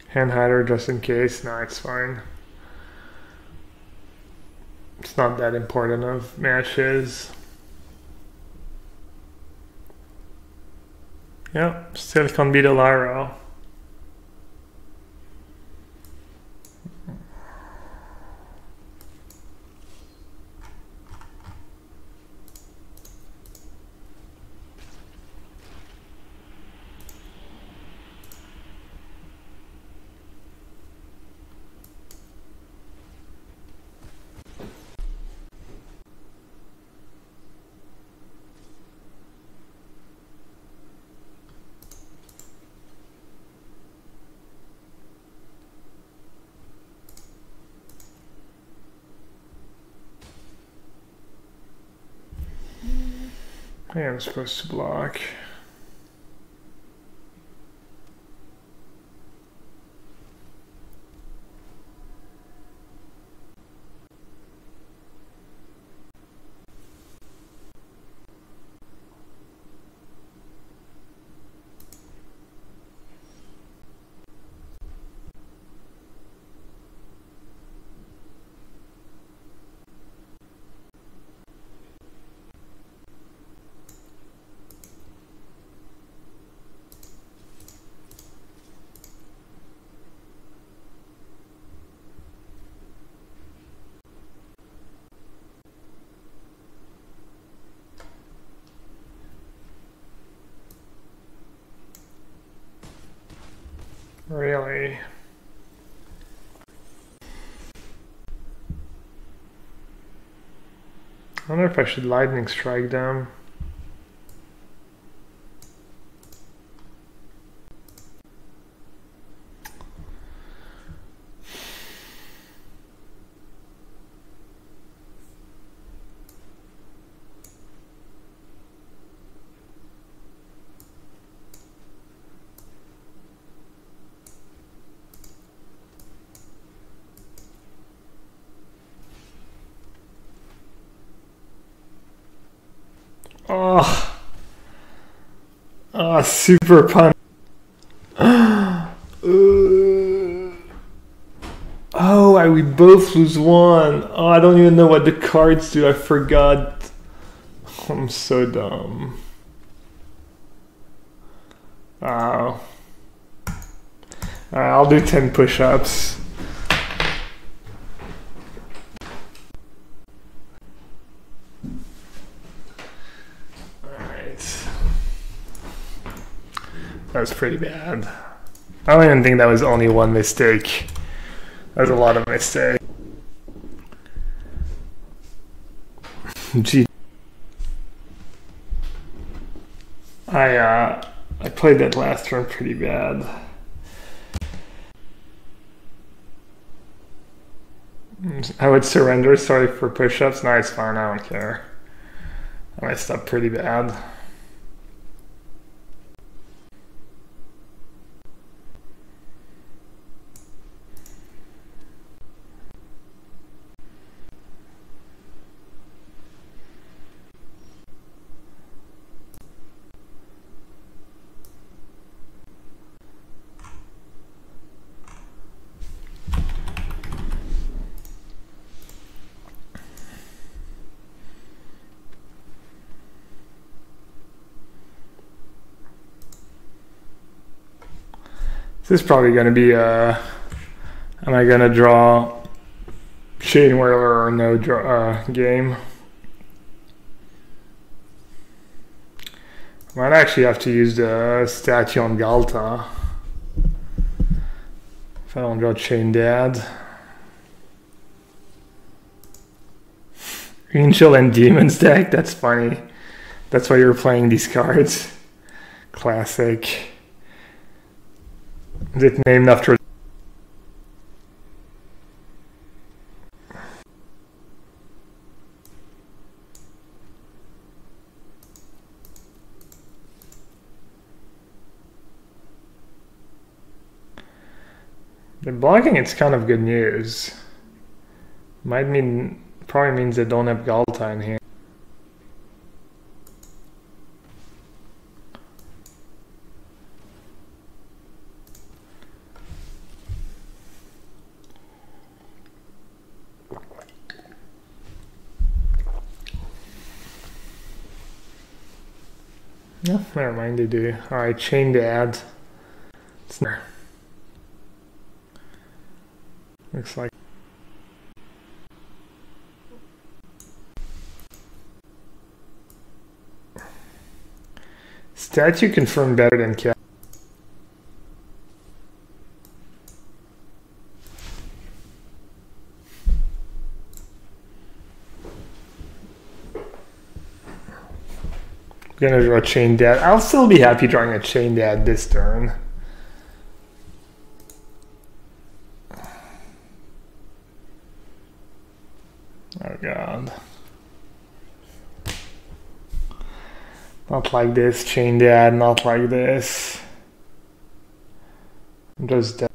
Speaker 1: Hand hider just in case. No, it's fine. It's not that important of matches. Yeah, still can't beat a Lyra. I am supposed to block. Really? I wonder if I should lightning strike them. Oh, oh, super pun. Oh, we both lose one. Oh, I don't even know what the cards do. I forgot. I'm so dumb. Wow. Alright, I'll do 10 push-ups. That was pretty bad. I don't even think that was only one mistake. That was a lot of mistakes. Gee. I played that last turn pretty bad. I would surrender, sorry for push-ups. No, it's fine, I don't care. I messed up pretty bad. This is probably going to be am I going to draw Chain Whirler or no draw, game? Might actually have to use the statue on Galta if I don't draw Chain Dad. Angel and Demons deck, that's funny. That's why you're playing these cards. Classic. Is it named after? The blocking, it's kind of good news. Might mean, probably means they don't have Galta in here. No, never mind, they do. Alright, Chain Dad. It's there. Looks like. Statue confirmed better than Cat. Gonna draw Chain Dad. I'll still be happy drawing a Chain Dad this turn. Oh god. Not like this, Chain Dad, not like this. I'm just dead.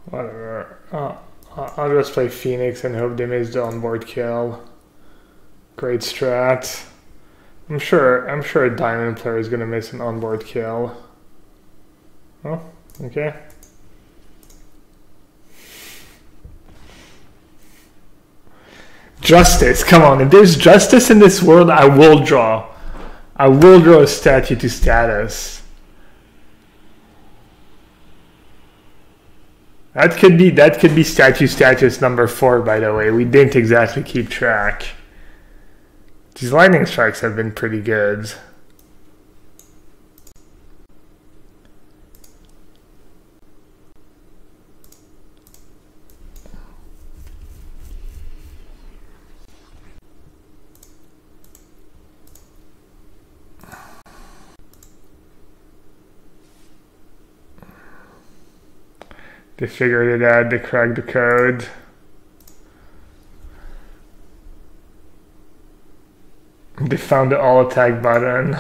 Speaker 1: Whatever. I'll just play Phoenix and hope they miss the onboard kill. Great strat. I'm sure a diamond player is gonna miss an onboard kill. Oh, okay. Justice, come on. If there's justice in this world, I will draw. I will draw a statue to status. That could be statue status number 4, by the way. We didn't exactly keep track. These lightning strikes have been pretty good. They figured it out, they cracked the code. They found the all attack button.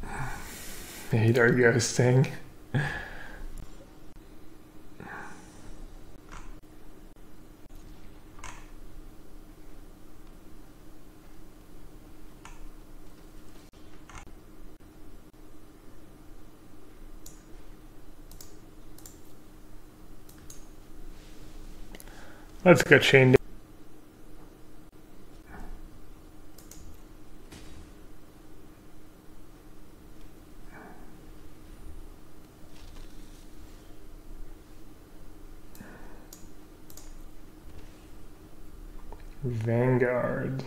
Speaker 1: I hate our ghosting. Let's go chain. Vanguard.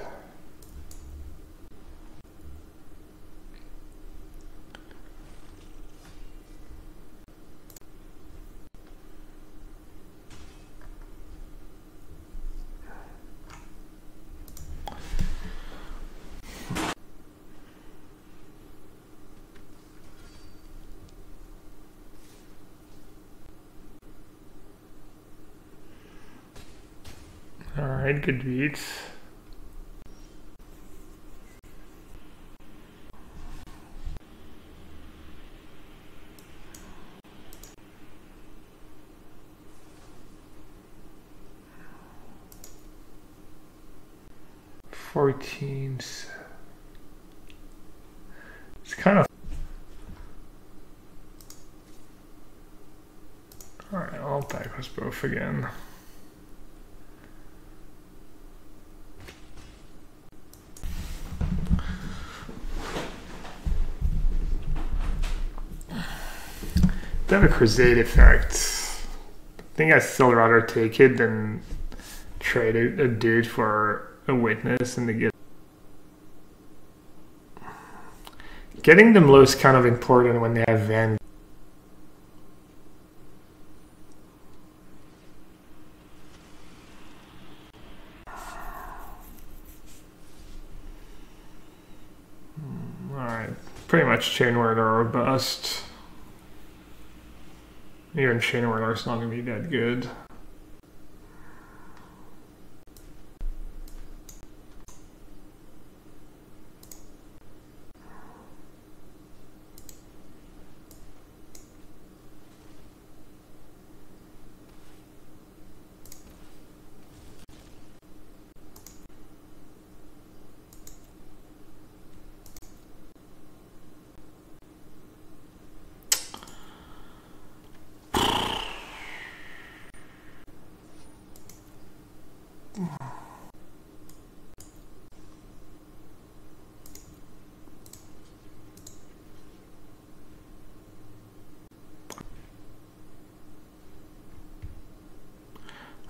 Speaker 1: Alright, good beats. It's kind of... Alright, I'll attack us both again. They have a crusade effect. I think I'd still rather take it than trade a dude for a witness and to get... Getting them low is kind of important when they have Van. Alright, pretty much Chain Whirler or bust. Even Chain Whirler's not going to be that good.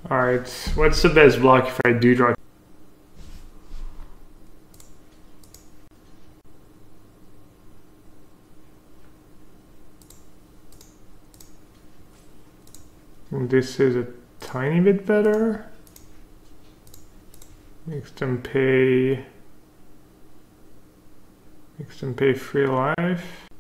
Speaker 1: Alright, what's the best block if I do draw? This is a tiny bit better. Makes them pay 3 life.